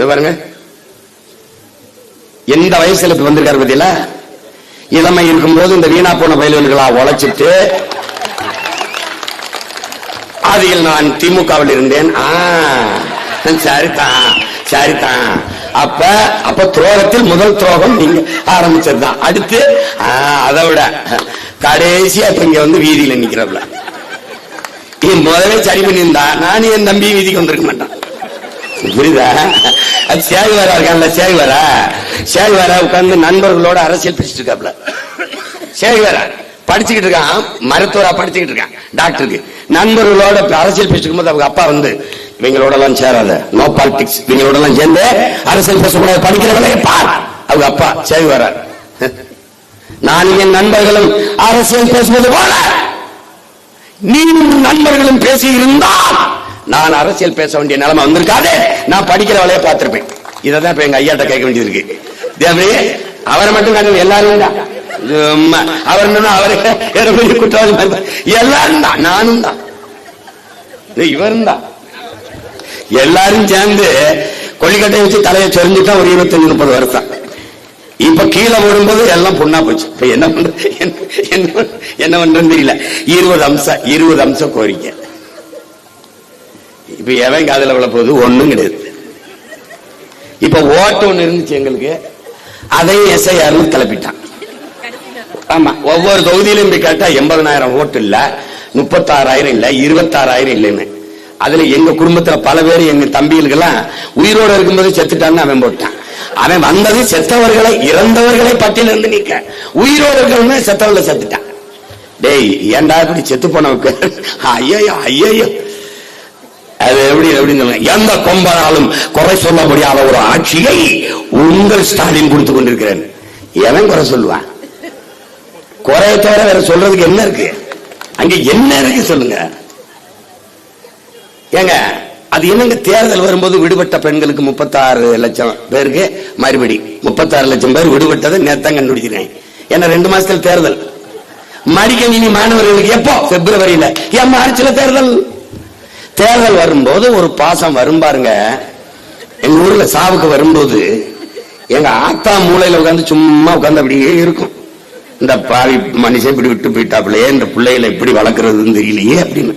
இந்த பாருங்க, எந்த வயசுல இப்ப வந்திருக்காரு பத்தியில. இளமை இருக்கும்போது இந்த வீணா போன பயில்களா உழைச்சிட்டு அதில் நான் திமுகவில் இருந்தேன். சரிதான் சரிதான். அப்ப துரோகத்தில் முதல் துரோகம் நீங்க ஆரம்பிச்சதுதான். அடுத்து அதை விட கடைசியா இப்ப இங்க வந்து வீதியில நிக்கிறப்பல முதலே சரி பண்ணியிருந்தா நான் என் தம்பி வீதிக்கு வந்திருக்க மாட்டான். புரியுதா? அது சேகுவாரா இருக்கான்ல, சேகுவாரா உட்கார்ந்து நண்பர்களோட அரசியல் பேசிட்டு இருக்காப்ல. சேகுவாரா படிச்சுக்கிட்டு இருக்கான், மருத்துவரா படிச்சுக்கிட்டு இருக்கான், டாக்டருக்கு. நண்பர்களோட அரசியல் பேசிட்டு இருக்கும்போது அவங்க அப்பா வந்து இவங்களோட எல்லாம் சேராத, நோ பாலிடிக்ஸ், இவங்களோட எல்லாம் சேர்ந்து அரசியல் பேசக்கூடாது, படிக்கிறவங்களே பார். அவங்க அப்பா சேகுவாரா, நான் என் நண்பர்களும் அரசியல் பேசுவது போல நீங்களும் நண்பர்களும் பேசி இருந்தால் நான் அரசியல் பேச வேண்டிய நிலைமை வந்திருக்காது, நான் படிக்கிற வேலையை பார்த்திருப்பேன். இதான் இப்ப எங்க ஐயாட்ட கேட்க வேண்டியது இருக்கு. அவரை மட்டும் எல்லாரும் தான், அவர் அவருக்கு குற்றவாளி எல்லாரும் தான், நானும் தான், இவரும் தான். எல்லாரும் சேர்ந்து கொள்ளிக்கட்டை வச்சு தலையை சொரிஞ்சுட்டா ஒரு 25-30 வருஷம். இப்ப கீழே விடும்போது எல்லாம் பொண்ணா போச்சு. இப்ப என்ன பண்றேன்னு தெரியல. 20 அம்சம் கோரிக்கை. இப்ப எவன் காதல விழ போகுது? ஒண்ணும் கிடையாது. இப்ப ஓட்டு ஒண்ணு இருந்துச்சு எங்களுக்கு, அதையும் எஸ்ஐஆர் கிளப்பிட்டான். ஆமா, ஒவ்வொரு தொகுதியிலும் போய் கேட்டா 80,000 ஓட்டு இல்ல, 36,000 இல்ல, 26,000 இல்லைன்னு. அதுல எங்க குடும்பத்துல பல பேர், எங்க தம்பிகளுக்கெல்லாம் உயிரோடு இருக்கும்போது செத்துட்டான்னு அவன் போட்டான். அவன் வந்தது செத்தவர்களை, இறந்தவர்களை பட்டியல இருந்து நீக்க, உயிரோடு இருக்கிறவங்க செத்தவர்களை செத்துட்டான். டேய் ஏண்டா இப்படி செத்து போனவுக்கு? ஐயோ ஐயோ, அது எப்படி எந்த கொம்பனாலும் குறை சொல்ல முடியாத ஒரு ஆட்சியை உங்கள் ஸ்டாலின் கொடுத்து கொண்டிருக்கிறேன். எவன் குறை சொல்லுவான்? குறைய தவிர வேற சொல்றதுக்கு என்ன இருக்கு? அங்க என்ன இருக்கு சொல்லுங்க ஏங்க. அது என்னங்க, தேர்தல் வரும்போது விடுபட்ட பெண்களுக்கு 36 லட்சம் பேருக்கு மறுபடி 36 லட்சம் பேர் விடுபட்டதை நேத்தான் கண்டுபிடிச்சிருக்கேன். ஏன்னா 2 மாசத்துல தேர்தல். மடிக்கணினி மாணவர்களுக்கு எப்போ? பிப்ரவரியில. ஏன் மார்ச்ல தேர்தல் வரும்போது ஒரு பாசம் வரும் பாருங்க. எங்க ஊர்ல சாவுக்கு வரும்போது எங்க ஆத்தா மூளையில உட்காந்து சும்மா உட்காந்து அப்படியே இருக்கும். இந்த பாவி மனுஷன் இப்படி விட்டு போயிட்டாப்லையே, இந்த பிள்ளைகளை எப்படி வளர்க்கறதுன்னு தெரியலையே அப்படின்னு.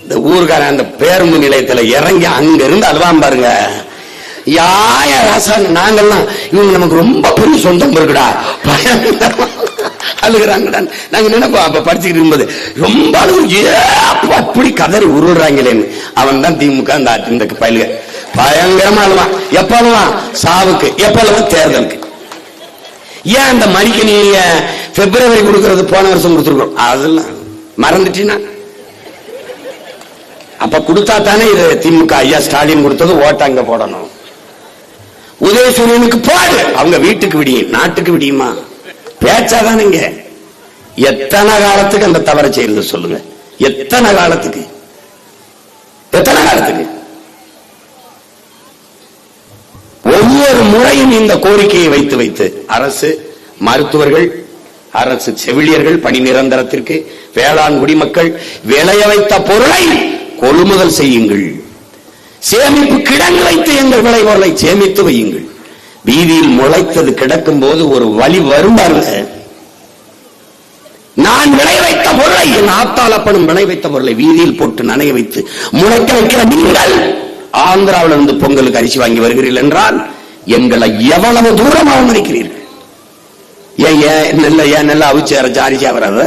இந்த ஊருக்காரன் அந்த பேருந்து நிலையத்துல இறங்கி அங்க இருந்து அழுவான் பாருங்க. யாய ராசா, நாங்கெல்லாம் இவங்க நமக்கு ரொம்ப பெரிய சொந்தம் இருக்குடா, அழுகிறாங்கடா. நாங்க நினைப்போம் அப்ப படிச்சுக்கிட்டு இருக்கும்போது ரொம்ப அப்படி கதறி உருள்றாங்களேன்னு. அவன் தான் திமுக இந்த பயிலுக பயங்கரமா அழுவான். எப்ப அழுவான்? சாவுக்கு. எப்ப அழுவான்? தேர்தலுக்கு. ஏன் அந்த மடிக்கணிய பிப்ரவரி கொடுக்கறது போன வருஷம் கொடுத்துருக்கோம், அதெல்லாம் மறந்துட்டீங்கன்னா அப்ப கொடுத்தா தானே இது திமுக. ஐயா ஸ்டாலின் கொடுத்தது ஓட்ட அங்க போடணும். உதயசூரியனுக்கு போடு, அவங்க வீட்டுக்கு விடியும், நாட்டுக்கு விடியுமா? பேச்சாதானுங்க. எத்தனை காலத்துக்கு அந்த தவறை செய்யறது சொல்லுங்க? எத்தனை காலத்துக்கு? ஒவ்வொரு முறையும் இந்த கோரிக்கையை வைத்து வைத்து அரசு, மருத்துவர்கள், அரசு செவிலியர்கள் பணி நிரந்தரத்திற்கு, வேளாண் குடிமக்கள் விளைய வைத்த பொருளை கொள்முதல் செய்யுங்கள், சேமிப்பு கிடங்கு வைத்து எங்கள் விளைபொருளை சேமித்து வையுங்கள். வீதியில் முளைத்தது கிடக்கும் போது ஒரு வழி வரும்பாருங்க. நான் விளை வைத்த பொருளை, என் ஆத்தால் அப்பனும் விளை வைத்த பொருளை வீதியில் போட்டு நனைய வைத்து முளைக்க வைக்கிற நீங்கள் ஆந்திராவில் இருந்து பொங்கலுக்கு அரிசி வாங்கி வருகிறீர்கள் என்றால் எங்களை எவ்வளவு தூரம் அவமதிக்கிறீர்கள். ஏன் நெல்ல அவிச்சு அரைச்ச அரிசியா வராத?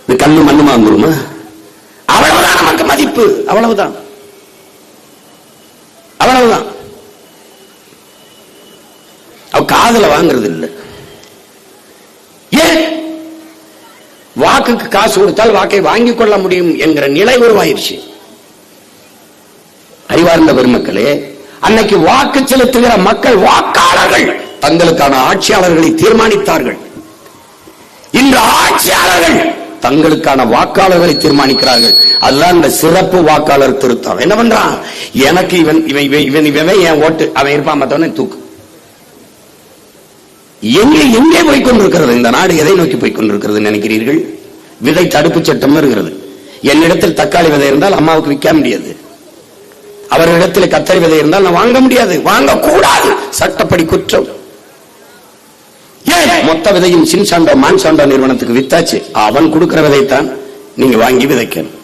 இது கண்ணு மண்ணுமா வந்துருமா? அவ்வளவுதான் நமக்கு மதிப்பு. அவ்வளவுதான். காதுல வாங்குறது இல்லை. ஏன்? வாக்குக்கு காசு கொடுத்தால் வாக்கை வாங்கிக் கொள்ள முடியும் என்கிற நிலை உருவாயிருச்சு. அறிவார்ந்த பெருமக்களே, அன்னைக்கு வாக்கு செலுத்துகிற மக்கள், வாக்காளர்கள் தங்களுக்கான ஆட்சியாளர்களை தீர்மானித்தார்கள். இன்று ஆட்சியாளர்கள் தங்களுக்கான வாக்காளர்களை தீர்மானிக்கிறார்கள். அதுதான் இந்த சிறப்பு வாக்காளர் திருத்தம். என்ன பண்றான்? எனக்கு இவன் என் ஓட்டு, அவன் இருப்பான், மத்தவனை தூக்கு. எங்கே போய்கொண்டிருக்கிறது இந்த நாடு? எதை நோக்கி போய்கொண்டிருக்கிறது நினைக்கிறீர்கள்? விதை தடுப்பு சட்டம் இருக்கிறது. என்னிடத்தில் தக்காளி விதை இருந்தால் அம்மாவுக்கு விற்க முடியாது. அவர்களிடத்தில் கத்தரி விதை இருந்தால் நான் வாங்க முடியாது, வாங்கக்கூடாது, சட்டப்படி குற்றம். ஏன் மொத்த விதையும் சின்சாண்டோ மான்சாண்டோ நிறுவனத்துக்கு வித்தாச்சு, அவன் கொடுக்கிற விதைத்தான் நீங்க வாங்கி விதைக்கணும்.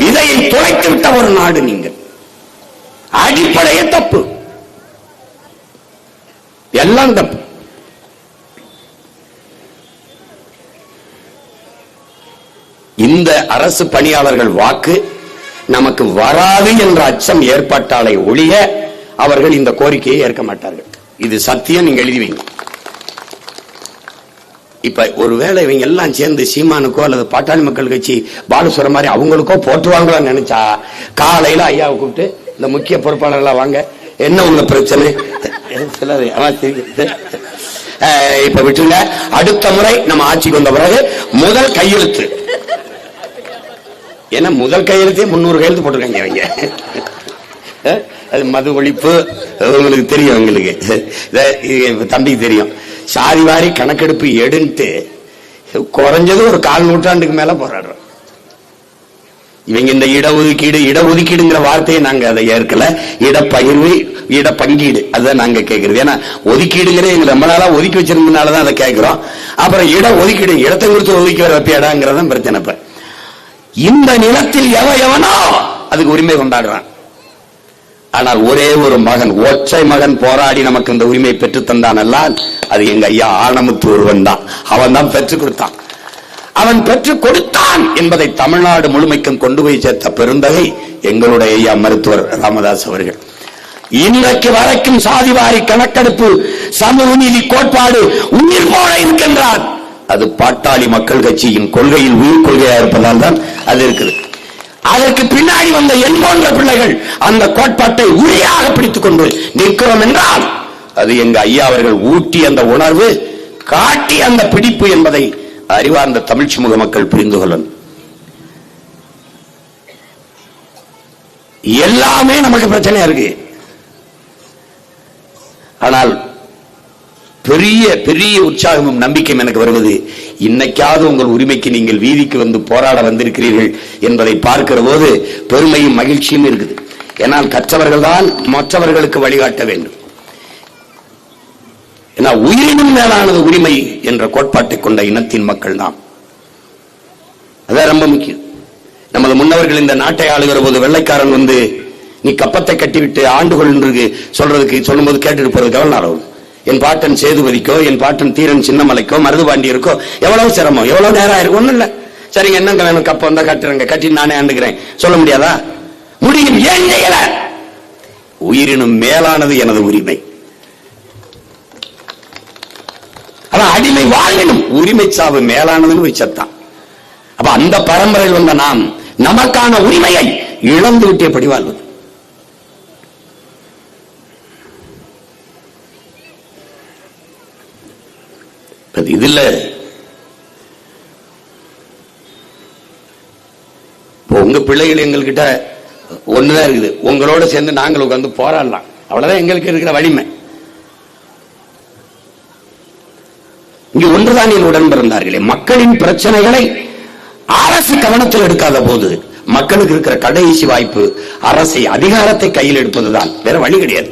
விதையை துளைத்து விட்ட ஒரு நாடு நீங்கள். அடிப்படையே தப்பு, எல்லாம் தப்பு. இந்த அரசு பணியாளர்கள் வாக்கு நமக்கு வராது என்ற அச்சம் ஏற்பட்டாலே ஒழிய அவர்கள் இந்த கோரிக்கையை ஏற்க மாட்டார்கள். இது சத்தியம், நீங்க எழுதி வைங்க. இப்ப ஒருவேளை இவங்க எல்லாம் சேர்ந்து சீமானுக்கோ அல்லது பாட்டாளி மக்கள் கட்சி பாலுசுர மாதிரி அவங்களுக்கோ போட்டுவாங்களான்னு நினைச்சா காலையில ஐயாவை கூப்பிட்டு இந்த முக்கிய பொறுப்பாளர்களா வாங்க, என்ன உங்க பிரச்சனை, இப்ப விட்டுங்க. அடுத்த முறை நம்ம ஆட்சிக்கு வந்த பிறகு முதல் கையெழுத்து, ஏன்னா முதல் கையெழுத்தே 300 கையெழுத்து போட்டிருக்காங்க அவங்க. அது மது ஒழிப்பு, உங்களுக்கு தெரியும், உங்களுக்கு தம்பிக்கு தெரியும். சாதி வாரி கணக்கெடுப்பு எடுத்து குறைஞ்சது ஒரு 4 நூற்றாண்டுக்கு மேல போராடுறோம். இவங்க இந்த இடஒதுக்கீடுங்கிற வார்த்தையை நாங்க அதை ஏற்கல. இடப்பகிர்வு, இடப்பங்கீடு, அதுதான் நாங்க கேட்கறது. ஏன்னா ஒதுக்கீடுங்கிறது எங்க ரொம்ப நாளா ஒதுக்கி வச்சிருந்ததுனாலதான் அதை கேட்கிறோம். அப்புறம் ஒதுக்கீடு, இடத்தை குறித்து ஒதுக்கி வர வைப்பியாடாங்கிறதான் பிரச்சனை. இப்ப இந்த நிலத்தில் எவனோ அதுக்கு உரிமை கொண்டாடுறான். ஆனால் ஒரே ஒரு மகன், ஒற்றை மகன் போராடி நமக்கு இந்த உரிமை பெற்று தந்தான். அது எங்க ஐயா ஆனமுத்து ஒருவன் தான். அவன் தான் பெற்றுக் கொடுத்தான். அவன் பெற்றுக் கொடுத்தான் என்பதை தமிழ்நாடு முழுமைக்கும் கொண்டு போய் சேர்த்த பெருந்தகை எங்களுடைய ஐயா மருத்துவர் ராமதாஸ் அவர்கள். இன்றைக்கு வரைக்கும் சாதிவாரி கணக்கெடுப்பு, சமூக நீதி கோட்பாடு உயிர் போல இருக்கின்றார். அது பாட்டாளி மக்கள் கட்சியின் கொள்கையில் உயிர் கொள்கையா இருப்பதால் தான் அது இருக்குது. அதற்கு பின்னாடி வந்த என் போன்ற பிள்ளைகள் அந்த கோட்பாட்டை உறுதியாக பிடித்துக் கொண்டு நிற்கிறோம் என்றால் அது எங்க ஐயா அவர்கள் ஊட்டி அந்த உணர்வு, காட்டி அந்த பிடிப்பு என்பதை அறிவார்ந்த தமிழ் சமூக மக்கள் புரிந்து கொள்ளணும். எல்லாமே நமக்கு பிரச்சனையா இருக்கு. ஆனால் பெரிய பெரிய உற்சாகமும் நம்பிக்கையும் எனக்கு வருவது, இன்னைக்காவது உங்கள் உரிமைக்கு நீங்கள் வீதிக்கு வந்து போராட வந்திருக்கிறீர்கள் என்பதை பார்க்கிற போது பெருமையும் மகிழ்ச்சியும் இருக்குது. ஏனால் கற்றவர்கள் தான் மற்றவர்களுக்கு வழிகாட்ட வேண்டும். ஏன்னா உயிரினும் மேலானது உரிமை என்ற கோட்பாட்டை கொண்ட இனத்தின் மக்கள் நாம். அதான் ரொம்ப முக்கியம். நமது முன்னவர்கள் இந்த நாட்டை ஆளுகிற போது வெள்ளைக்காரன் வந்து நீ கப்பத்தை கட்டிவிட்டு ஆண்டுகள் சொல்லும் போது கேட்டுட்டு போறது எவ்வளவு நாள் ஆகும்? என் பாட்டன் சேதுபதிக்கோ, என் பாட்டன் தீரன் சின்னமலைக்கோ, மருதுபாண்டியருக்கோ எவ்வளவு சிரமம், எவ்வளவு நேரம் ஆயிருக்கும். ஒண்ணும் இல்ல, சரிங்க என்னங்க வேணும், கப்ப வந்தா கட்டுறேங்க, கட்டி நானே ஆண்டுகிறேன் சொல்ல முடியாதா? முடியும். ஏன் செய்யல? உயிரினும் மேலானது எனது உரிமை. அதான் அடிமை வாழ்வினும் உரிமை சாவு மேலானதுன்னு வச்சத்தான். அப்ப அந்த பரம்பரையில் வந்த நாம் நமக்கான உரிமையை இழந்து விட்டே படி வாழ்வது. இதுல உங்க பிள்ளைகள் எங்ககிட்ட ஒண்ணுதான் இருக்குது, உங்களோட சேர்ந்து நாங்கள் உட்கார்ந்து போராடலாம், அவ்வளவுதான் எங்களுக்கு இருக்கிற வலிமை. இங்க ஒன்றுதான் உடன் பிறந்தார்களே, மக்களின் பிரச்சனைகளை அரசு கவனத்தில் எடுக்காத போது மக்களுக்கு இருக்கிற கடைசி வாய்ப்பு அரசை, அதிகாரத்தை கையில் எடுப்பதுதான், வேற வழி கிடையாது.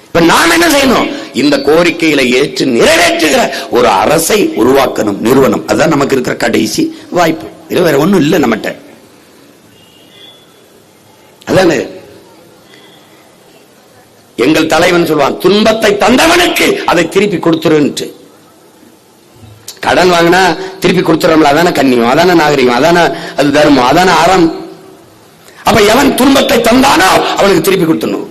இப்ப நாம் என்ன செய்யணும்? இந்த கோரிக்கைகளை ஏற்று நிறைவேற்றுகிற ஒரு அரசை உருவாக்கணும், நிறுவனம். அதுதான் நமக்கு இருக்கிற கடைசி வாய்ப்பு. இது வேற ஒண்ணும் இல்லை நம்மகிட்ட. அதானே எங்கள் தலைவன் சொல்லுவான், துன்பத்தை தந்தவனுக்கு அதை திருப்பி கொடுத்துருன்ட்டு. கடன் வாங்கினா திருப்பி கொடுத்துறோம்ல, அதான கண்ணியம், அதான நாகரிகம், அதான அது தர்மம், அதான அறம். அப்ப எவன் துன்பத்தை தந்தானோ அவனுக்கு திருப்பி கொடுத்துடணும்.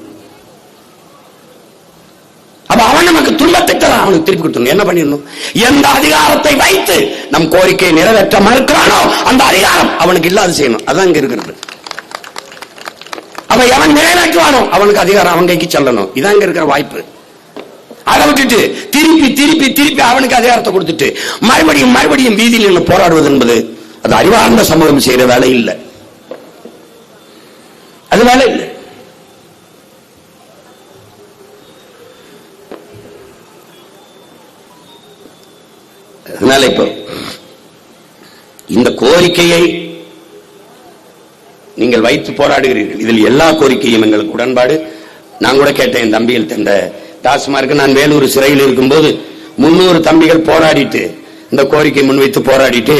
அப்ப அவன் நமக்கு துன்பத்தை தரான், அவனுக்கு திருப்பி கொடுத்துடணும். என்ன பண்ணிடணும்? எந்த அதிகாரத்தை வைத்து நம் கோரிக்கையை நிறைவேற்ற மறுக்கிறானோ அந்த அதிகாரம் அவனுக்கு இல்லாது செய்யணும். அதான் இங்க இருக்கிறது. அப்ப எவன் நிறைவேற்றுவானோ அவனுக்கு அதிகாரம் அவன் கைக்கு செல்லணும். இதான் இங்க இருக்கிற வாய்ப்பு. அதை விட்டுட்டு திருப்பி திருப்பி திருப்பி அவனுக்கு அதிகாரத்தை கொடுத்துட்டு மறுபடியும் மறுபடியும் வீதியில் போராடுவது என்பது அது அறிவார்ந்த சமூகம் செய்யற வேலை இல்லை. அது வேலை இல்லை. அதனால இப்போ இந்த கோரிக்கையை நீங்க நீங்கள் வைத்து போராடுகிறீர்கள். இதில் எல்லா கோரிக்கையும் எங்களுக்கு உடன்பாடு. நான் கூட கேட்டேன் என் தம்பிகள் தந்த டாஸ்மார்க். நான் வேலூர் சிறையில் இருக்கும்போது 300 தம்பிகள் போராடிட்டு இந்த கோரிக்கை முன்வைத்து போராடிட்டு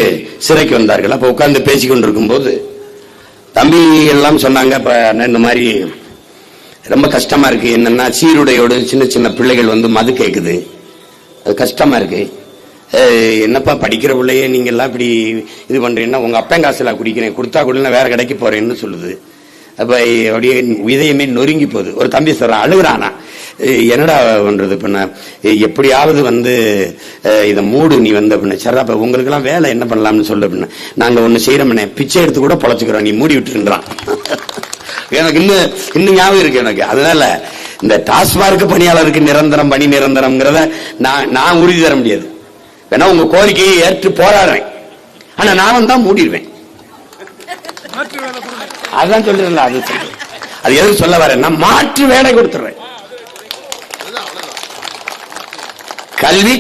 சிறைக்கு வந்தார்கள். அப்ப உட்கார்ந்து பேசிக்கொண்டிருக்கும் போது தம்பி எல்லாம் சொன்னாங்க, இந்த மாதிரி ரொம்ப கஷ்டமா இருக்கு. என்னன்னா சீருடையோடு சின்ன சின்ன பிள்ளைகள் வந்து மது கேக்குது, அது கஷ்டமா இருக்கு. என்னப்பா படிக்கிற பிள்ளையே நீங்க எல்லாம் இப்படி இது பண்றீங்கன்னா, உங்க அப்பன் காசுல குடிக்கிறேன், கொடுத்தா கூட வேற கடைக்கு போறேன்னு சொல்லுது. அப்ப அப்படியே இதயமே நொறுங்கி போகுது. ஒரு தம்பி சொல்றான், அழுகுறானா, என்னடா பண்றது பண்ண, எப்படியாவது வந்து இதை மூடு நீ வந்து அப்படின்னா. சரி, அப்ப உங்களுக்கு எல்லாம் வேலை என்ன பண்ணலாம்னு சொல்லு அப்படின்னா, நாங்க ஒண்ணு செய்யறோம்னே, பிச்சை எடுத்து கூட பொழைச்சுக்கிறோம், நீ மூடி விட்டுருந்தான். எனக்கு இன்னும் ஞாபகம் இருக்கு எனக்கு. அதனால இந்த டாஸ்மார்க் பணியாளருக்கு நிரந்தரம் பணி நிரந்தரம்ங்கிறத நான் உறுதி தர முடியாது. வேணா உங்க கோரிக்கையை ஏற்று போராடுறேன், ஆனா நான் தான் மூடிடுவேன். அதான் சொல்றேன்ல, அது எதுவும் சொல்ல வரேன், நான் மாற்று வேலை கொடுத்துருவேன்.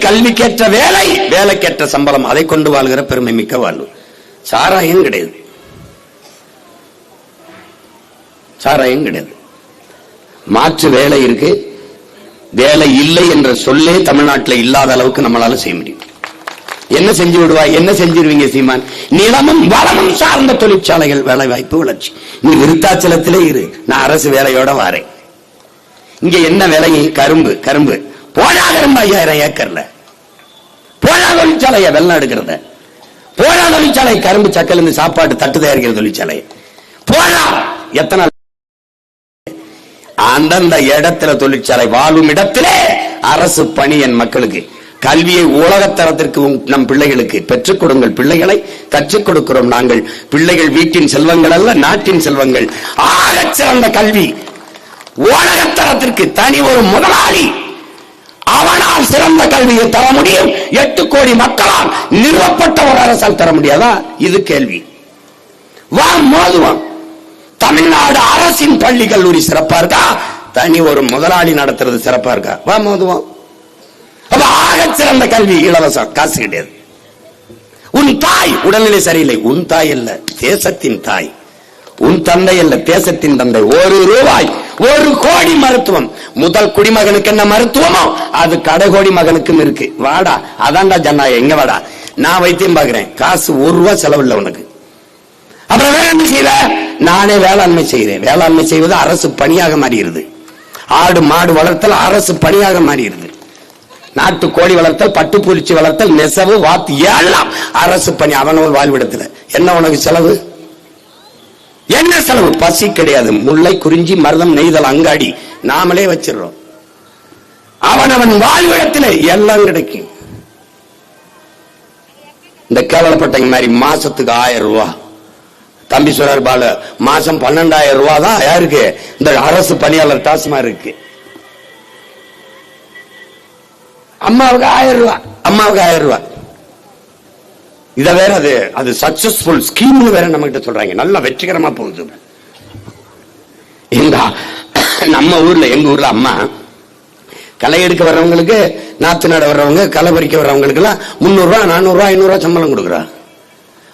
கல்விக்கேற்ற வேலை, வேலைக்கேற்ற சம்பளம், அதை கொண்டு வாழ்கிற பெருமை மிக்க வாழ்வு. சாராயம் கிடையாது, சாராயம் கிடையாது. மாற்று வேலை இருக்கு. வேலை இல்லை என்ற சொல்லே தமிழ்நாட்டில் இல்லாத அளவுக்கு நம்மளால செய்ய முடியும். என்ன செஞ்சு விடுவாய், என்ன செஞ்சிருவீங்க சீமான்? நிலமும் வளமும் சார்ந்த தொழிற்சாலைகள், வேலை வாய்ப்பு, வளர்ச்சி. நீ விருத்தாச்சலத்திலே இரு, நான் அரசு வேலையோட வாரேன். இங்க என்ன வேலை? கரும்பு. போடா கரும்பு 5000 ஏக்கர்ல போடா தொழிற்சாலைய, வெள்ளம் எடுக்கிறத போடா தொழிற்சாலை, கரும்பு சக்கல் இருந்து சாப்பாட்டு தட்டு தயாரிக்கிற தொழிற்சாலை போடா. எத்தனை அந்தந்த இடத்துல தொழிற்சாலை, வாழும் இடத்திலே அரசு பணி. என் மக்களுக்கு கல்வியை உலகத்தரத்திற்கு நம் பிள்ளைகளுக்கு பெற்றுக் கொடுங்கள். பிள்ளைகளை கற்றுக் கொடுக்கிறோம் நாங்கள். பிள்ளைகள் வீட்டின் செல்வங்கள் அல்ல, நாட்டின் செல்வங்கள். ஆகச் சிறந்த கல்வி உலகத்தரத்திற்கு தனி ஒரு முதலாளி அவனால் சிறந்த கல்வியை தர முடியும். 8 கோடி மக்களால் நிறுவப்பட்ட ஒரு அரசால் தர முடியாதா? இது கேள்வி. வா மோதுவோம். தமிழ்நாடு அரசின் பள்ளி கல்லூரி சிறப்பா இருக்கா, தனி ஒரு முதலாளி நடத்துறது சிறப்பா இருக்கா? வா மோதுவோம். ஆகச் சிறந்த கல்வி இலவசம், காசு கிடையாது. உன் தாய் உடல்நிலை சரியில்லை, உன் தாய் அல்ல, தேசத்தின் தாய். உன் தந்தை அல்ல, தேசத்தின் தந்தை. 1 ரூபாய் 1 கோடி மருத்துவம். முதல் குடிமகனுக்கு என்ன மருத்துவமோ அது கடைகோடி மகனுக்கும் இருக்கு. வாடா, அதான்டா ஜனநாயகம். எங்க வாடா, நான் வைத்தியம் பாக்குறேன், காசு 1 ரூபாய் செலவில்லை உனக்கு. அப்புறம் வேற என்ன செய்யற? நானே வேளாண்மை செய்கிறேன். வேளாண்மை செய்வது அரசு பணியாக மாறுகிறது. ஆடு மாடு வளர்த்தல் அரசு பணியாக மாறுகிறது. நாட்டு கோழி வளர்த்தல், பட்டுப்பூச்சி வளர்த்தல், நெசவு, வாத்து எல்லாம் அரசு பணி. அவனவன் வாழ்விடத்தில் என்ன உனக்கு செலவு? என்ன செலவு? பசி கிடையாது. முல்லை, குறிஞ்சி, மருதம், நெய்தல், அங்காடி நாமளே வச்சிடறோம். அவனவன் வாழ்விடத்தில் எல்லாம் கிடைக்கும். இந்த கேவலப்பட்ட மாதிரி மாசத்துக்கு 1000 ரூபாய். தம்பி சொல்றாரு பால, மாசம் 12,000 ரூபாய் தான் யாருக்கு? இந்த அரசு பணியாளர் டாஸ்மார்க் இருக்கு. அம்மாவுக்கு 1000 ரூபாய், அம்மாவுக்கு 1000 ரூபாய். இத வேற அது சக்சஸ்ஃபுல் ஸ்கீம் வேற நம்ம கிட்ட சொல்றாங்க. நல்லா வெற்றிகரமா போகுது. நம்ம ஊர்ல, எங்க ஊர்ல அம்மா களை எடுக்க வர்றவங்களுக்கு, நாத்து நட வர்றவங்க, களை பறிக்க வர்றவங்களுக்கு எல்லாம் 300 ரூபாய், 400 ரூபாய், 500 ரூபாய் சம்பளம் கொடுக்குறா.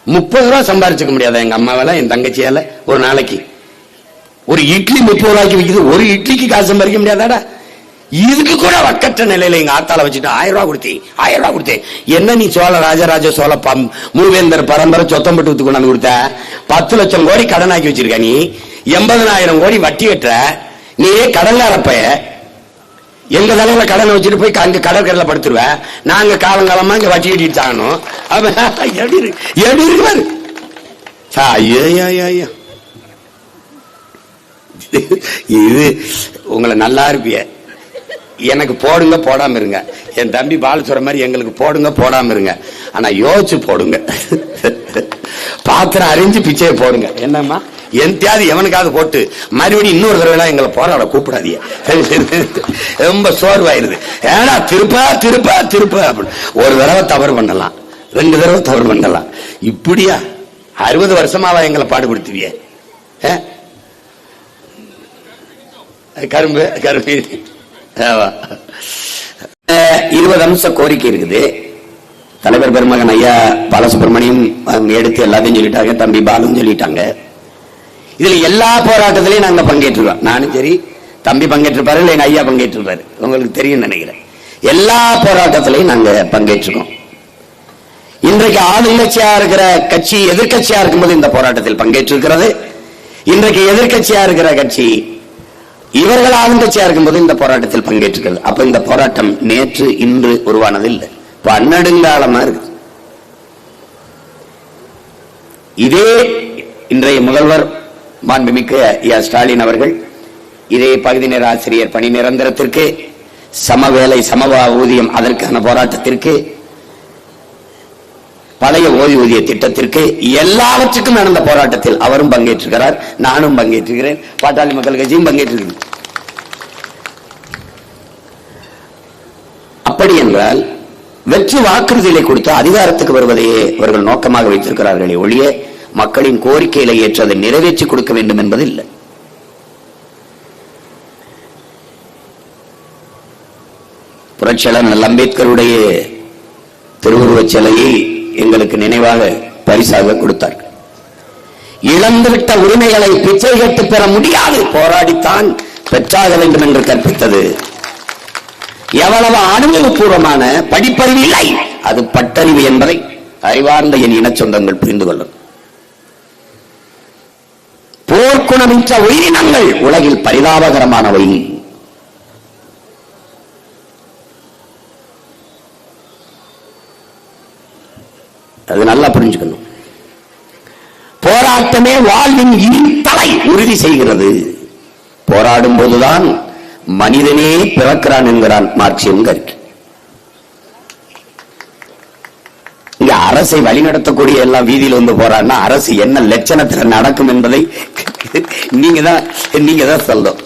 30 ரூபாய் சம்பாரிச்சுக்க முடியாதா எங்க அம்மாவால, என் தங்கச்சியால? ஒரு நாளைக்கு ஒரு இட்லி 30 ரூபாய்க்கு விக்குது. ஒரு இட்லிக்கு காசு சம்பாதிக்க முடியாதாடா? இதுக்கு கூட வக்கற்ற நிலையில எங்க ஆத்தால வச்சுட்டு 1000 ரூபாய் கொடுத்தேன், 1000 ரூபாய் கொடுத்தேன். என்ன நீ சோழ ராஜராஜ சோழ மூவேந்தர் பரம்பரை சொத்தம்பட்டு வித்து கொண்டாந்து கொடுத்த? 10 லட்சம் கோடி கடனாக்கி வச்சிருக்க நீ. 80,000 கோடி வட்டி கட்டுற நீ. கடன்காரப்பைய எங்க தலையில கடனை வச்சுட்டு போய் அங்க கடற்கரையில படுத்துருவ. நாங்க காலங்காலமா இங்க வட்டி கட்டிட்டு தாங்கணும். எப்படி இருக்குவாரு? இது உங்களை நல்லா இருப்பிய. எனக்கு போடுங்க, போடாம இருங்க. என் தம்பி பால் சொல்ற மாதிரி எங்களுக்கு போடுங்க, போடாம இருங்க. ஆனா யோசிச்சு போடுங்க. பாத்திரம் அறிஞ்சு பிச்சையை போடுங்க. என்னம்மா, எந்தையாவது எவனுக்காவது போட்டு மறுபடியும் இன்னொரு தடவை எங்களை போராட கூப்பிடாதீங்க. ரொம்ப சோர்வாயிருது. ஏன்னா திருப்ப அப்படின்னு ஒரு தடவை தவறு பண்ணலாம், 2 தடவை தவறு பண்ணலாம். இப்படியா 60 வருஷமாவா எங்களை பாடுபடுத்துவிய? கரும்பு 20 அம்ச கோரிக்கை இருக்குது. தலைவர் பெருமகன் ஐயா பாலசுப்ரமணியம் எடுத்து எல்லாத்தையும் சொல்லிட்டாங்க, தம்பி பாலும் சொல்லிட்டாங்க. இதுல எல்லா போராட்டத்திலையும் நாங்க பங்கேற்றுருவோம். நானும் சரி, தம்பி பங்கேற்றிருப்பாரு, எங்க ஐயா பங்கேற்றிருப்பாரு, உங்களுக்கு தெரியும் நினைக்கிறேன். எல்லா போராட்டத்திலையும் நாங்க பங்கேற்றுக்கோம். இன்றைக்கு ஆளுங்கட்சியா இருக்கிற கட்சி எதிர்கட்சியா இருக்கும்போது இந்த போராட்டத்தில் பங்கேற்றிருக்கிறது. இன்றைக்கு எதிர்கட்சியா இருக்கிற கட்சி இவர்கள் ஆளுங்கட்சியா இருக்கும்போது இந்த போராட்டத்தில் பங்கேற்றிருக்கிறது. அப்ப இந்த போராட்டம் நேற்று இன்று உருவானது இல்லை, பன்னெடுங்காலமா இருக்கு. இதே இன்றைய முதல்வர் மாண்புமிக்க ஸ்டாலின் அவர்கள் இதே பகுதி நேர ஆசிரியர் பணி நிரந்தரத்திற்கு, சம வேலை சம ஊதியம் அதற்கான போராட்டத்திற்கு, பழைய ஓய்வூதிய திட்டத்திற்கு, எல்லாவற்றுக்கும் நடந்த போராட்டத்தில் அவரும் பங்கேற்றிருக்கிறார், நானும் பங்கேற்றுகிறேன், பாட்டாளி மக்கள் கட்சியும் பங்கேற்றிருக்கிறேன். அப்படி என்றால் வெற்றி வாக்குறுதிகளை கொடுத்து அதிகாரத்துக்கு வருவதையே அவர்கள் நோக்கமாக வைத்திருக்கிறார்களே ஒழிய மக்களின் கோரிக்கைகளை ஏற்று அதை நிறைவேற்றி கொடுக்க வேண்டும் என்பது இல்லை. புரட்சியாளர் அம்பேத்கருடைய திருவுருவச் சிலையை எங்களுக்கு நினைவாக பரிசாக கொடுத்தார்கள். இழந்துவிட்ட உரிமைகளை பிச்சை கேட்டு பெற முடியாது, போராடித்தான் பெற்றாக வேண்டும் என்று கற்பித்தது. எவ்வளவு அனுபவபூர்வமான படிப்பறிவு இல்லை, அது பட்டறிவு என்பதை அறிவார்ந்த என் இன சொந்தங்கள் புரிந்து கொள்ளும். போர்க்குணமிற்ற உயிரினங்கள் உலகில் பரிதாபகரமானவை. அது நல்லா புரிஞ்சுக்கணும். போராட்டமே வாழ்வின் இருத்தலை உறுதி செய்கிறது. போராடும் போதுதான் மனிதனே பிறக்கிறான் என்கிறான் மார்க்சியம் கருத்து. இங்க அரசை வழிநடத்தக்கூடிய எல்லாம் வீதியில் வந்து போறான்னா அரசு என்ன லட்சணத்தில் நடக்கும் என்பதை நீங்க தான் சொல்லணும்.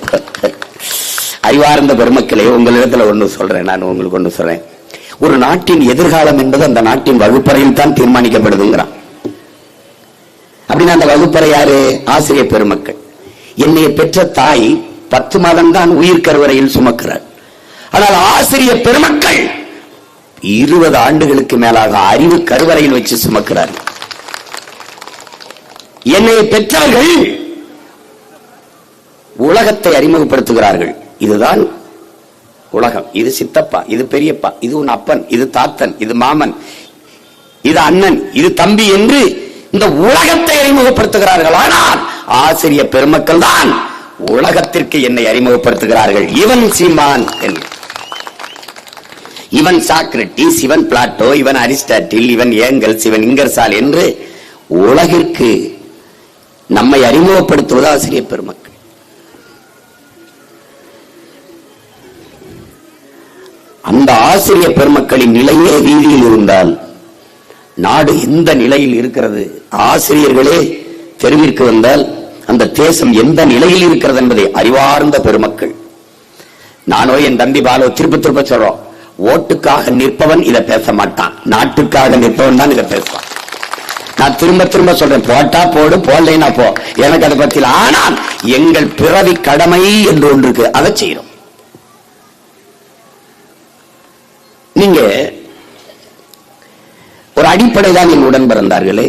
அறிவார்ந்த பெருமக்களே, உங்களிடத்துல ஒண்ணு சொல்றேன், நான் உங்களுக்கு ஒண்ணு சொல்றேன். ஒரு நாட்டின் எதிர்காலம் என்பது அந்த நாட்டின் வகுப்பறையில் தான் தீர்மானிக்கப்படுதுங்கிறான். அப்படின்னா அந்த வகுப்பறை யாரு? ஆசிரியர் பெருமக்கள். என்னை பெற்ற தாய் 10 மாதம் தான் உயிர் கருவறையில் சுமக்கிறார். ஆனால் ஆசிரியர் பெருமக்கள் 20 ஆண்டுகளுக்கு மேலாக அறிவு கருவறையில் வச்சு சுமக்கிறார். என்னை பெற்றவர்கள் உலகத்தை அறிமுகப்படுத்துகிறார்கள். இதுதான் உலகம், இது சித்தப்பா, இது பெரியப்பா, இது உன் அப்பன், இது தாத்தன், இது மாமன், இது அண்ணன், இது தம்பி என்று இந்த உலகத்தை அறிமுகப்படுத்துகிறார்கள். ஆனால் ஆசிரியர் பெருமக்கள் தான் உலகத்திற்கு என்னை அறிமுகப்படுத்துகிறார்கள். இவன் சீமான், இவன் சாக்ரட்டிஸ், இவன் பிளாட்டோ, இவன் அரிஸ்டாட்டில், இவன் ஏங்கல்ஸ், இவன் இங்கர்சால் என்று உலகிற்கு நம்மை அறிமுகப்படுத்துவது ஆசிரியர் பெருமக்கள். அந்த ஆசிரியர் பெருமக்களின் நிலையே வீதியில் இருந்தால் நாடு எந்த நிலையில் இருக்கிறது, ஆசிரியர்களே தெருவிற்கு வந்தால் அந்த தேசம் எந்த நிலையில் இருக்கிறது என்பதை அறிவார்ந்த பெருமக்கள். நானோ என் தம்பி பாலோ திருப்ப சொல்றோம், ஓட்டுக்காக நிற்பவன் இதை பேச மாட்டான், நாட்டுக்காக நிற்பவன் தான் இதை பேசுவான். நான் திரும்ப சொல்றேன், போட்டா போடு, போடலைன்னா போ, எனக்கு அதை பத்தி. ஆனால் எங்கள் பிறவி கடமை என்று ஒன்று இருக்கு, அதை செய்யறோம். நீங்க ஒரு அடிப்படை தான் என் உடன் பிறந்தார்களே,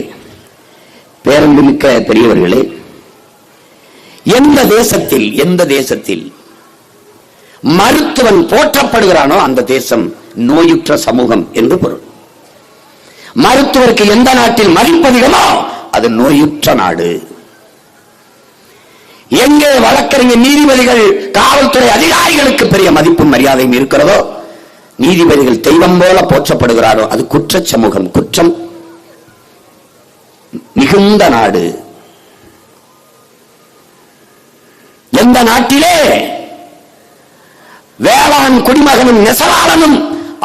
பேரன்புமிக்க பெரியவர்களே, எந்த தேசத்தில் மருத்துவன் போற்றப்படுகிறானோ அந்த தேசம் நோயுற்ற சமூகம் என்று பொருள். மருத்துவருக்கு எந்த நாட்டில் மதிப்பதிகமோ அது நோயுற்ற நாடு. எங்கே வழக்கறிஞர், நீதிபதிகள், காவல்துறை அதிகாரிகளுக்கு பெரிய மதிப்பும் மரியாதையும் இருக்கிறதோ, நீதிபதிகள் தெய்வம் போல போற்றப்படுகிறாரோ அது குற்ற சமூகம், குற்றம் மிகுந்த நாடு. எந்த நாட்டிலே வேளாண் குடிமகனும் நெசவாளனும்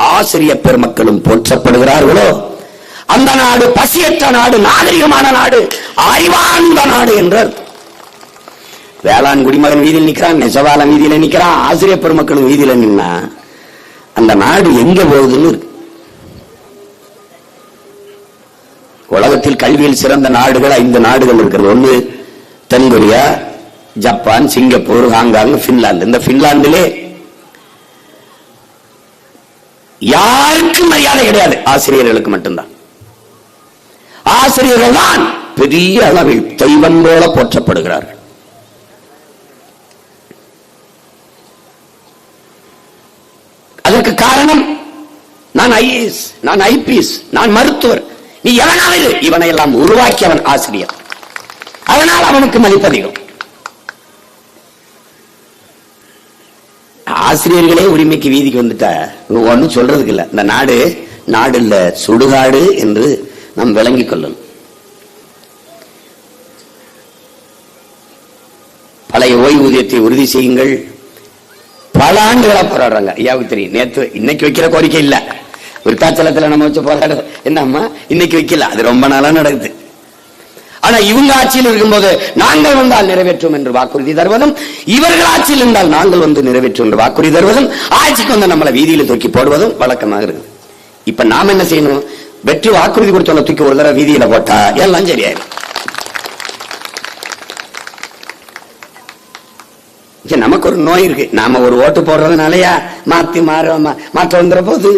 ஆசிரியர் பெருமக்களும் போற்றப்படுகிறார்களோ அந்த நாடு பசியற்ற நாடு, நாகரிகமான நாடு, அறிவார்ந்த நாடு என்றார். வேளாண் குடிமகன் வீதியில் நிற்கிறான், நெசவாளன் வீதியில நிற்கிறான், ஆசிரியர் பெருமக்களும் வீதியில நின்னா அந்த நாடு எங்க போகுதுன்னு இருக்கு. உலகத்தில் கல்வியில் சிறந்த நாடுகள் 5 நாடுகள் இருக்கிறது. ஒன்று தென்கொரியா, ஜப்பான், சிங்கப்பூர், ஹாங்காங், பின்லாந்து. இந்த பின்லாந்திலே யாருக்கும் மரியாதை கிடையாது, ஆசிரியர்களுக்கு மட்டும்தான். ஆசிரியர்கள் தான் பெரிய அளவில் தெய்வம் போல போற்றப்படுகிறார்கள். விமானம், நான் ஐஏஎஸ், நான் ஐபிஎஸ், நான் மருத்துவர், நீ எவனாவது இவனை எல்லாம் உருவாக்கியவன் ஆசிரியர். அதனால் அவனுக்கு மதிப்பதிகம். ஆசிரியர்களே உரிமைக்கு வீதிக்கு வந்துட்டா ஒன்னும் சொல்றதுக்கு இல்ல. இந்த நாடு நாடு இல்ல, சுடுகாடு என்று நாம் விளங்கிக் கொள்ளணும். பழைய ஓய்வூதியத்தை உறுதி செய்யுங்கள். பல ஆண்டுகளா போராடுறாங்க. ஐயாவுக்கு தெரியும். நேற்று இன்னைக்கு வைக்கிற கோரிக்கை இல்ல, விருத்தாச்சலத்துல நம்ம வச்சு போராட என்னம்மா இன்னைக்கு வைக்கல, அது ரொம்ப நாளா நடக்குது. ஆனா இவங்க ஆட்சியில் இருக்கும்போது நாங்கள் வந்தால் நிறைவேற்றும் என்று வாக்குறுதி தருவதும், இவர்கள் ஆட்சியில் இருந்தால் நாங்கள் வந்து நிறைவேற்றும் என்று வாக்குறுதி தருவதும், ஆட்சிக்கு வந்து நம்மளை வீதியில தூக்கி போடுவதும் வழக்கமாக இருக்குது. இப்ப நாம என்ன செய்யணும்? வெற்றி வாக்குறுதி கொடுத்தவங்க தூக்கி ஒரு தடவை வீதியில போட்டா எல்லாம் சரியாயிரும். நமக்கு ஒரு நோய் இருக்கு. நாம ஒரு ஓட்டு போடுறதுனாலயா மாற்ற வந்துற போகுது?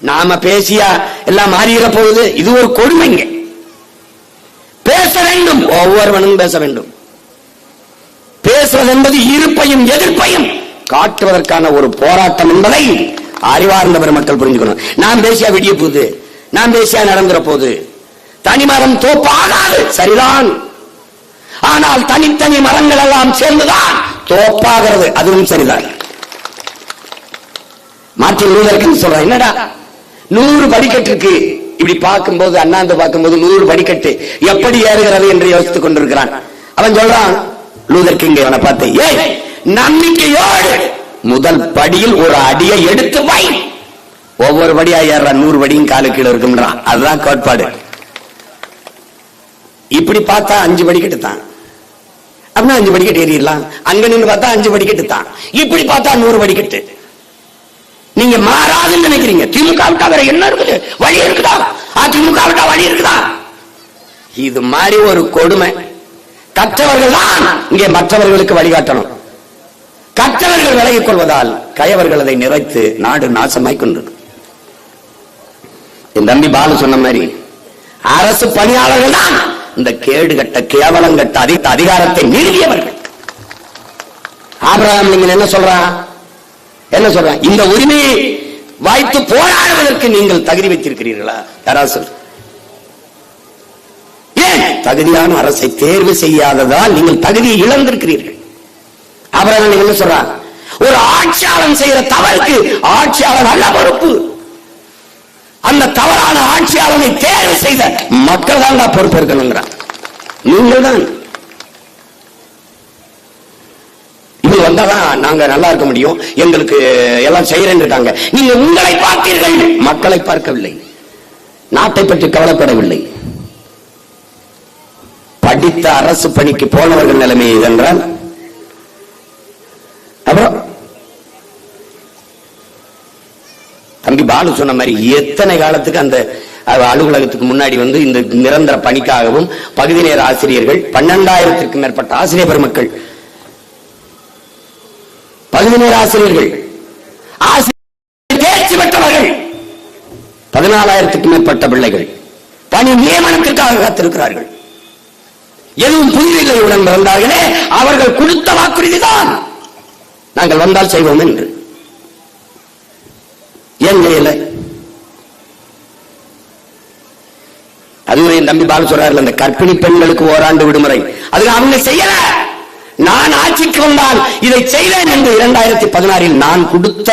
நாம பேசியா எல்லாம் மாறிற போகுது? இது ஒரு கொடுமைங்க. பேச வேண்டும், ஒவ்வொருவனும் பேச வேண்டும். பேசுவது என்பது இருப்பையும் எதிர்ப்பையும் காட்டுவதற்கான ஒரு போராட்டம் என்பதை அறிவார்ந்த பெருமக்கள் புரிஞ்சுக்கணும். நாம் பேசியா விடிய போகுது, நாம் பேசியா நடந்துற போது. தனிமரம் தோப்பாகாது, சரிதான். ஆனால் தனித்தனி மரங்கள் எல்லாம் சேர்ந்துதான் தோப்பாகிறது, அதுவும் சரிதான். மார்ட்டின் லூதர் கிங் சொல்றான், என்னடா 100 படிக்கட்டு இருக்கு, இப்படி பார்க்கும்போது அண்ணாந்து பார்க்கும்போது 100 படிக்கட்டு எப்படி ஏறுகிறது என்று யோசித்துக் கொண்டிருக்கிறான். அவன் சொல்றான், லூதர் கிங் அவனை பார்த்து, ஏய் நம்பிக்கையோடு முதல் படியில் ஒரு அடியை எடுத்து வை. ஒவ்வொரு படியா ஏறான், 100 படியும் காலு கீழே இருக்குன்றான். அதுதான் கோட்பாடு. இப்படி பார்த்தா 5 படிக்கட்டு தான், அப்படின்னா 5 படிக்கட்டு ஏறிடலாம். அங்க நின்று பார்த்தா 5 படிக்கட்டு தான், இப்படி பார்த்தா 100 படிக்கட்டு. நீங்க மாறாதுன்னு நினைக்கிறீங்க. திமுக விட்டா வேற என்ன இருக்குது? வழி இருக்குதா? அதிமுக விட்டா வழி இருக்குதா? இது மாதிரி ஒரு கொடுமை. கற்றவர்கள் தான் இங்கே மற்றவர்களுக்கு வழிகாட்டணும். கற்றவர்கள் விலகிக் கொள்வதால் கயவர்கள் அதை நிறைத்து நாடு நாசமாய் கொண்டிருக்கு. என் தம்பி பாலு சொன்ன மாதிரி அரசு பணியாளர்கள் தான் இந்த கேடு கட்ட கேவலம் கட்ட அதிகாரத்தை மீறியவர்கள். ஆபிரகாம் லிங்கன் என்ன சொல்றான்? இந்த உரிமையை வாய்த்து போராடுவதற்கு நீங்கள் தகுதி வைத்திருக்கிறீர்களா? யாராவது சொல். ஏன் தகுதியான அரசை தேர்வு செய்யாததால் நீங்கள் தகுதியை இழந்திருக்கிறீர்கள். ஆபிரகாம் லிங்கன் என்ன சொல்றான்? ஒரு ஆட்சியாளன் செய்கிற தவறுக்கு ஆட்சியாளர் அல்ல பொறுப்பு. அந்த தவறான ஆட்சியாளனை தேர்வு செய்த மக்கள் தான் பொறுப்பேற்கணுங்கிறான். நீங்கள் தான். இது வந்தாதான் நாங்க நல்லா இருக்க முடியும், எங்களுக்கு எல்லாம் செய்யறேன்னு இருக்காங்க. நீங்க உங்களை பார்த்தீர்கள், மக்களை பார்க்கவில்லை, நாட்டை பற்றி கவலைப்படவில்லை. படித்த அரசு பணிக்கு போனவர்கள் நிலைமை என்றால் அப்புறம் தம்பி பாலு சொன்ன மாதிரி எத்தனை காலத்துக்கு அந்த அலுவலகத்துக்கு முன்னாடி வந்து இந்த நிரந்தர பணிக்காகவும் பகுதி நேர ஆசிரியர்கள் 12,000க்கும் மேற்பட்ட ஆசிரியர் பெருமக்கள், பகுதி நேர ஆசிரியர்கள், தேர்ச்சி பெற்றவர்கள் 14,000க்கும் மேற்பட்ட பிள்ளைகள் பணி நியமனத்திற்காக காத்திருக்கிறார்கள். எதுவும் புதிரில்லையுடன் வந்தார்களே, அவர்கள் கொடுத்த வாக்குறுதிதான் நாங்கள் வந்தால் செய்வோம் என்று. ஏன் செய்யல? அதுவும் என் தம்பி பாலு சொல்றாரு, அந்த கர்ப்பிணி பெண்களுக்கு ஓராண்டு விடுமுறை, அதுக்கு அவங்க செய்யல. நான் ஆட்சிக்கு வந்தால் இதை செய்வேன் என்று 2016 நான் கொடுத்த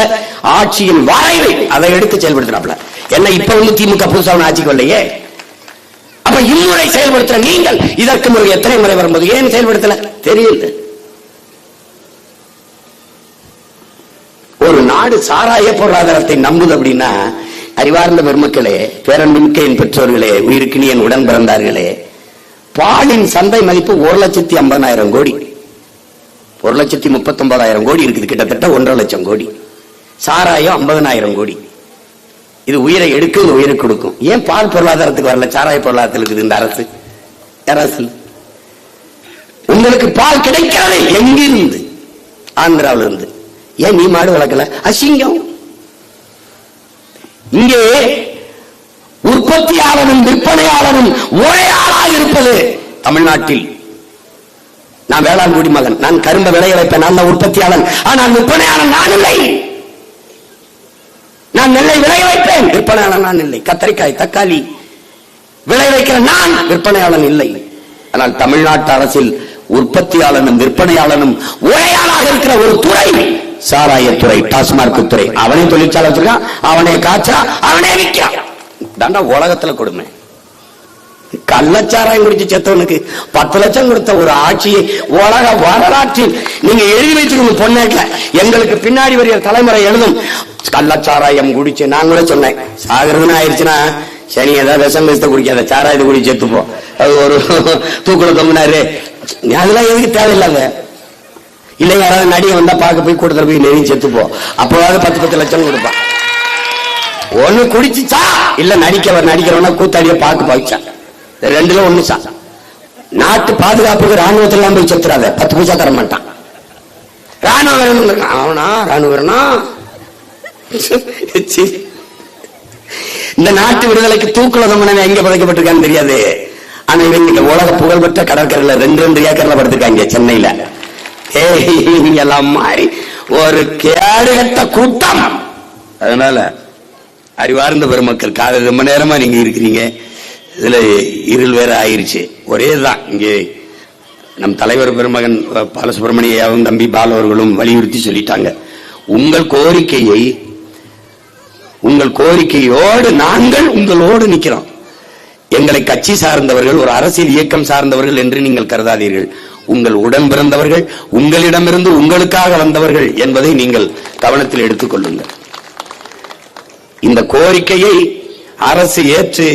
ஆட்சியின் வரைவை அதை எடுத்து செயல்படுத்தினாப்ல. என்ன இப்ப வந்து திமுக புதுசாக ஆட்சிக்கு வரலையே, அப்ப இம்முறை செயல்படுத்த நீங்கள் இதற்கு முறை எத்தனை முறை வரும்போது ஏன் செயல்படுத்தல தெரியல. ஒரு நாடு சாராய பொருளாதாரத்தை நம்புது அப்படின்னா, அறிவார்ந்த பெருமக்களே, பேரன்புமிக்க என் பெற்றோர்களே, உயிருக்கு என் உடன் பிறந்தார்களே, பாலின் சந்தை மதிப்பு 1,50,000 கோடி, 1,39,000 கோடி இருக்குது, கிட்டத்தட்ட 1,50,000 கோடி. சாராயம் 50,000 கோடி. இது உயிரை எடுக்கும், உயிரை கொடுக்கும். ஏன் பால் பொருளாதாரத்துக்கு வரல, சாராய பொருளாதாரத்தில் இருக்குது இந்த அரசு? அரசு உங்களுக்கு பால் கிடைக்கிறது எங்கிருந்து? ஆந்திராவில இருந்து. ஏன் நீ மாடு வளர்க்கல? அசிங்கம். இங்கே உற்பத்தியாளரும் விற்பனையாளரும் ஒரே ஆளாக இருப்பது தமிழ்நாட்டில். நான் வேளாண் குடிமகன், நான் கரும்பு விளைய வைப்பேன், நான் உற்பத்தியாளன், ஆனால் விற்பனையாளன் நான் இல்லை. நான் நெல்லை விளைய வைப்பேன், விற்பனையாளன் நான் இல்லை. கத்தரிக்காய் தக்காளி விளைய வைக்கிற நான் விற்பனையாளன் இல்லை. ஆனால் தமிழ்நாட்டு அரசில் உற்பத்தியாளனும் விற்பனையாளனும் ஒரேயாளாக இருக்கிற ஒரு துறை சாராயத்துறை, டாஸ்மார்க் துறை. அவனே தொழிற்சாலை வச்சிருக்கான், அவனே காய்ச்சா, அவனே விற்கிறான். தாண்டா உலகத்துல கொடுமை. கள்ளச்சாராயம் குடிச்சு செத்தவனுக்கு 10 லட்சம் கொடுத்த ஒரு ஆட்சியை உலக வரலாற்றில் நீங்க எழுதி வச்சுக்கணும். பொண்ணேட்ல எங்களுக்கு பின்னாடி வரைய தலைமுறை எழுதும். கள்ளச்சாராயம் குடிச்சு நான் கூட சொன்னேன், சாகிறதுன்னு ஆயிடுச்சுன்னா சரி ஏதாவது விஷம் பேச குடிக்காத, சாராயத்தை குடி செத்துப்போம். அது ஒரு தூக்குல தொங்கினாரு, அதெல்லாம் எதுக்கு தேவையில்லாத. இல்ல யாராவது நடிகை வந்தா பார்க்க போய் கூட்டத்தில் போய் நெருங்கி செத்துப்போம். அப்போவாவது 10 லட்சம் கொடுப்பான். ஒண்ணு குடிச்சுச்சா இல்ல நடிக்கிறவனா கூத்தாடிய பார்க்க போயிச்சா, ரெண்டுல ஒண்ணு சா. நாட்டு பாதுகாப்புக்கு ராணுவத்திலாம் போய் செத்துறாத, 10 பைசா தர மாட்டான். ராணுவ அவனா ராணுவனா இந்த நாட்டு விடுதலைக்கு தூக்குல தொங்கினவன் எங்க புதைக்கப்பட்டிருக்கான்னு தெரியாது. ஆனா இன்னைக்கு உலக புகழ்பெற்ற கடற்கரையில 2 ஏக்கர்ல படுத்திருக்காங்க சென்னையில. எல்லாம் மாதிரி ஒரு கேடுகட்ட கூட்டம். அதனால அறிவார்ந்த பெருமக்கள், காலை ரொம்ப நேரமா நீங்க இருக்கிறீங்க, இதுல இருள் வேற ஆயிருச்சு. ஒரேதான் இங்கே நம் தலைவர் பெருமகன் பாலசுப்ரமணியாவும் தம்பி பால் அவர்களும் வலியுறுத்தி சொல்லிட்டாங்க. உங்கள் கோரிக்கையோடு நாங்கள் உங்களோடு நிக்கிறோம். எங்களை கட்சி சார்ந்தவர்கள், ஒரு அரசியல் இயக்கம் சார்ந்தவர்கள் என்று நீங்கள் கருதாதீர்கள். உங்கள் உடன் பிறந்தவர்கள், உங்களிடமிருந்து உங்களுக்காக வந்தவர்கள் என்பதை நீங்கள் கவனத்தில் எடுத்துக் கொள்ளுங்கள். இந்த கோரிக்கையை அரசு ஏற்று,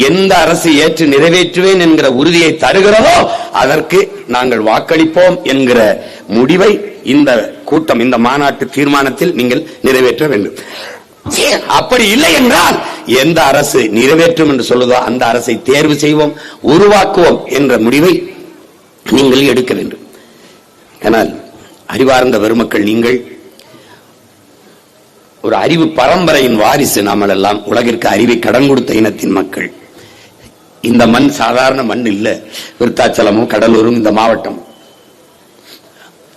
எந்த அரசு ஏற்று நிறைவேற்றுவேன் என்கிற உறுதியை தருகிறதோ அதற்கு நாங்கள் வாக்களிப்போம் என்கிற முடிவை இந்த கூட்டம், இந்த மாநாட்டு தீர்மானத்தில் நீங்கள் நிறைவேற்ற வேண்டும். அப்படி இல்லை என்றால் எந்த அரசு நிறைவேற்றும் என்று சொல்லுதோ அந்த அரசை தேர்வு செய்வோம், உருவாக்குவோம் என்ற முடிவை நீங்கள் எடுக்க வேண்டும். ஆனால் அறிவார்ந்த பெருமக்கள், நீங்கள் ஒரு அறிவு பரம்பரையின் வாரிசு. நாமல் எல்லாம் உலகிற்கு அறிவை கடன் கொடுத்த இனத்தின் மக்கள். இந்த மண் சாதாரண மண் இல்ல. விருத்தாச்சலமும் கடலூரும் இந்த மாவட்டம்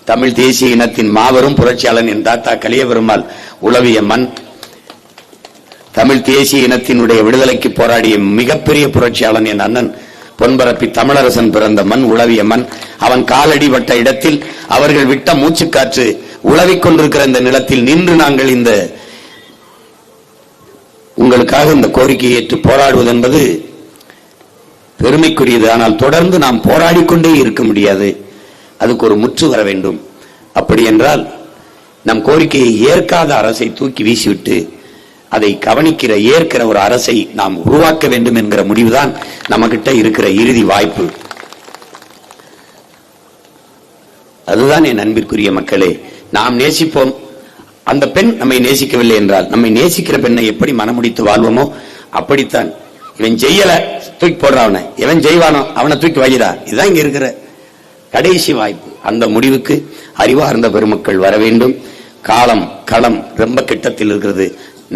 தமிழ் தேசிய இனத்தின் மாபெரும் புரட்சியாளன் என் தாத்தா கலியபெருமாள் உலவிய மண். தமிழ் தேசிய இனத்தினுடைய விடுதலைக்கு போராடிய மிகப்பெரிய புரட்சியாளன் என் அண்ணன் பொன்பரப்பி தமிழரசன் பிறந்த மண், உலவிய மண். அவன் காலடி பட்ட இடத்தில், அவர்கள் விட்ட மூச்சுக்காற்று உலவிக் கொண்டிருக்கிற இந்த நிலத்தில் நின்று நாங்கள் இந்த உங்களுக்காக இந்த கோரிக்கையை ஏற்று போராடுவது என்பது பெருமைக்குரியது. ஆனால் தொடர்ந்து நாம் போராடிக்கொண்டே இருக்க முடியாது, அதுக்கு ஒரு முற்று வர வேண்டும். அப்படி என்றால் நம் கோரிக்கையை ஏற்காத அரசை தூக்கி வீசிவிட்டு அதை கவனிக்கிற, ஏற்கிற ஒரு அரசை நாம் உருவாக்க வேண்டும் என்கிற முடிவுதான் நம்மகிட்ட இருக்கிற இறுதி வாய்ப்பு. அதுதான் என் அன்பிற்குரிய மக்களே. நாம் நேசிப்போம். அந்த பெண் நம்மை நேசிக்கவில்லை என்றால், நம்மை நேசிக்கிற பெண்ணை எப்படி மனமுடித்து வாழ்வோமோ அப்படித்தான். இவன் செய்யல, தூக்கி போடுறவன, இவன் செய்வானோ அவனை தூக்கி வைடா. இதுதான் இங்க இருக்கிற கடைசி வாய்ப்பு. அந்த முடிவுக்கு அறிவார்ந்த பெருமக்கள் வர வேண்டும். காலம் களம் ரொம்ப கிட்டத்தில் இருக்கிறது.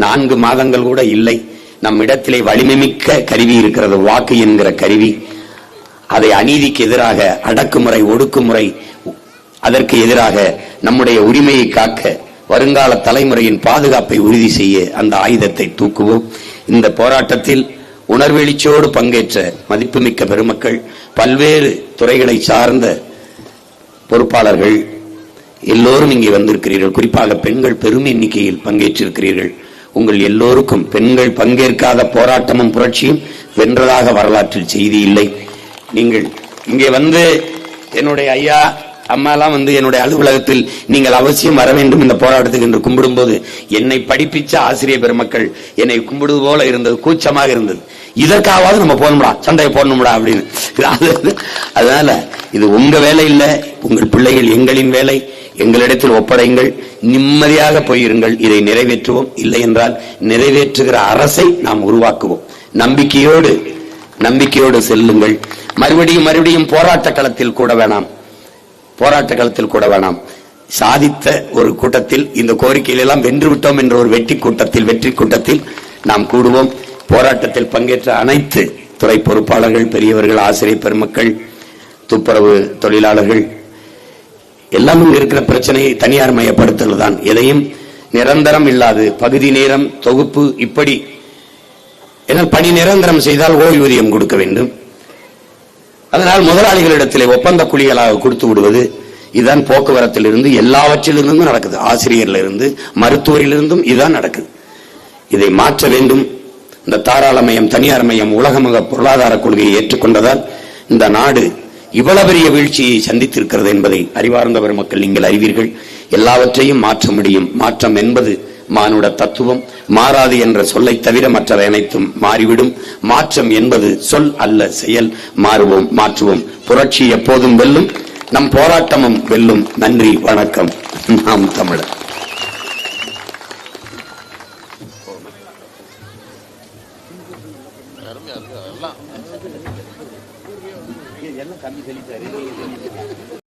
4 மாதங்கள் கூட இல்லை. நம் இடத்திலே வலிமைமிக்க கருவி இருக்கிறது, வாக்கு என்கிற கருவி. அதை அநீதிக்கு எதிராக, அடக்குமுறை ஒடுக்குமுறை அதற்கு எதிராக நம்முடைய உரிமையை காக்க, வருங்கால தலைமுறையின் பாதுகாப்பை உறுதி செய்ய அந்த ஆயுதத்தை தூக்குவோம். இந்த போராட்டத்தில் உணர்வெழுச்சியோடு பங்கேற்ற மதிப்புமிக்க பெருமக்கள், பல்வேறு துறைகளை சார்ந்த பொறுப்பாளர்கள் எல்லோரும் இங்கே வந்திருக்கிறீர்கள். குறிப்பாக பெண்கள் பெரும் எண்ணிக்கையில் பங்கேற்றிருக்கிறீர்கள். உங்கள் எல்லோருக்கும் பெண்கள் பங்கேற்காத போராட்டமும் புரட்சியும் வென்றதாக வரலாற்றில் செய்தி இல்லை. நீங்கள் இங்கே வந்து என்னுடைய ஐயா அம்மா எல்லாம் வந்து என்னுடைய அலுவலகத்தில் நீங்கள் அவசியம் வர வேண்டும் இந்த போராட்டத்துக்கு என்று கும்பிடும் போது என்னை படிப்பிச்ச ஆசிரியர் பெருமக்கள் என்னை கும்பிடுவது போல இருந்தது, கூச்சமாக இருந்தது. இதற்காவது நம்ம போகணும்டா, சண்டையை போடணும்டா அப்படின்னு. அதனால இது உங்க வேலை இல்லை, உங்கள் பிள்ளைகள் எங்களின் வேலை. எங்களிடத்தில் ஒப்படைங்கள், நிம்மதியாக போயிருங்கள். இதை நிறைவேற்றுவோம். இல்லை என்றால் நிறைவேற்றுகிற அரசை நாம் உருவாக்குவோம். நம்பிக்கையோடு செல்லுங்கள். மறுபடியும் போராட்ட களத்தில் கூட வேணாம். சாதித்த ஒரு கூட்டத்தில், இந்த கோரிக்கையில் எல்லாம் வென்று விட்டோம் என்ற ஒரு வெற்றி கூட்டத்தில் நாம் கூடுவோம். போராட்டத்தில் பங்கேற்ற அனைத்து துறை பொறுப்பாளர்கள், பெரியவர்கள், ஆசிரியர் பெருமக்கள், துப்புரவு தொழிலாளர்கள் எல்லாம் இருக்கிற பிரச்சனையை தனியார் மயப்படுத்தல் தான். எதையும் நிரந்தரம் இல்லாது பகுதி நேரம் தொகுப்பு இப்படி. ஏனால் பணி நிரந்தரம் செய்தால் ஓய்வூதியம் கொடுக்க வேண்டும். அதனால் முதலாளிகளிடத்திலே ஒப்பந்த குழிகளாக கொடுத்து விடுவது. இதுதான் போக்குவரத்திலிருந்து எல்லாவற்றிலிருந்தும் நடக்குது. ஆசிரியரிலிருந்து மருத்துவரிலிருந்தும் இதுதான் நடக்குது. இதை மாற்ற வேண்டும். இந்த தாராளமயம் தனியார் மயம் உலகமுக பொருளாதார கொள்கையை ஏற்றுக்கொண்டதால் இந்த நாடு இவ்வளவு பெரிய வீழ்ச்சியை சந்தித்திருக்கிறது என்பதை அறிவார்ந்த பெருமக்கள் நீங்கள் அறிவீர்கள். எல்லாவற்றையும் மாற்ற முடியும். மாற்றம் என்பது மானுட தத்துவம். மாறாது என்ற சொல்லை தவிர மற்றவை அனைத்தும் மாறிவிடும். மாற்றம் என்பது சொல் அல்ல, செயல். மாறுவோம், மாற்றுவோம். புரட்சி எப்போதும் வெல்லும். நம் போராட்டமும் வெல்லும். நன்றி, வணக்கம். நாம் தமிழர்.